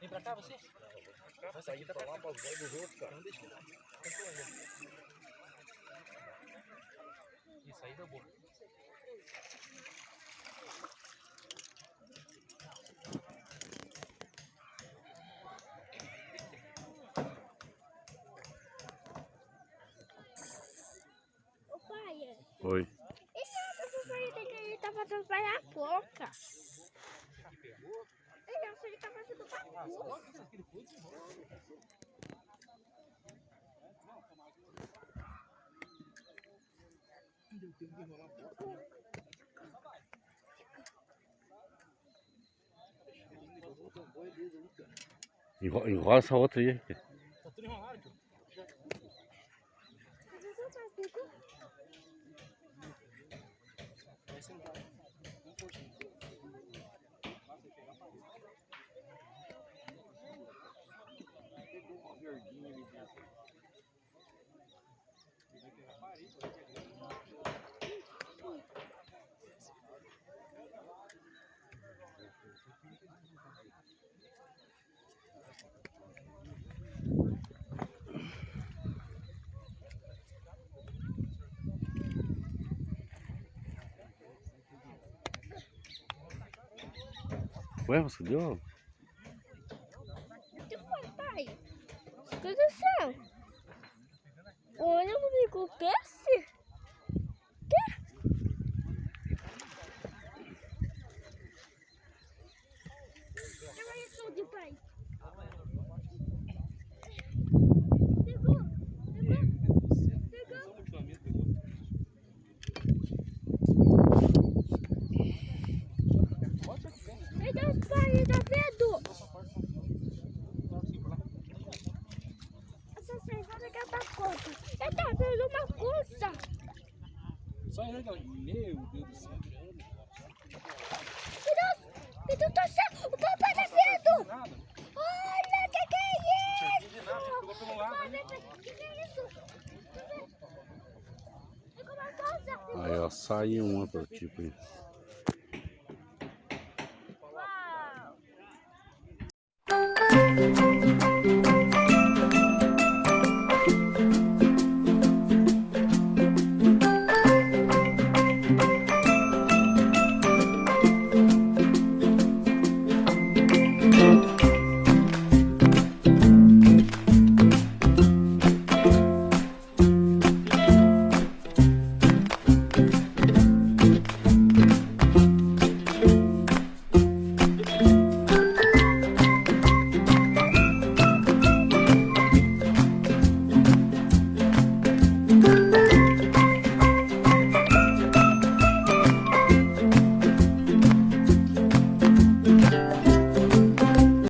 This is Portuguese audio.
Vem pra cá você? Vai sair pra lá, pra os olhos dos outros, cara. Não deixa. Isso aí deu bom. Ô pai, Oi. e essa saída que ele tá fazendo para a boca? Que pegou? Ele tá fazendo para a boca. Enrola essa outra aí. Tá tudo enrolado, tio. Vai sentar. Não pode. Pegou uma verdinha ali dentro. Vai pegar a parede, vai pegar. Ué, você deu? O que foi, pai? O que aconteceu? Olha, não me acontece? Olha isso de pai. Pegou. Meu Deus, pai, tá vendo? Essa cercada que tá conta. Ele tá vendo uma coisa. Só ele, meu Deus do céu. Meu Deus do céu, o papai tá vendo. Nada. Olha, que é isso? Pegou pelo lado. Que é isso? Pegou uma coisa. Aí, ó, saiu um outro tipo aí. Uau.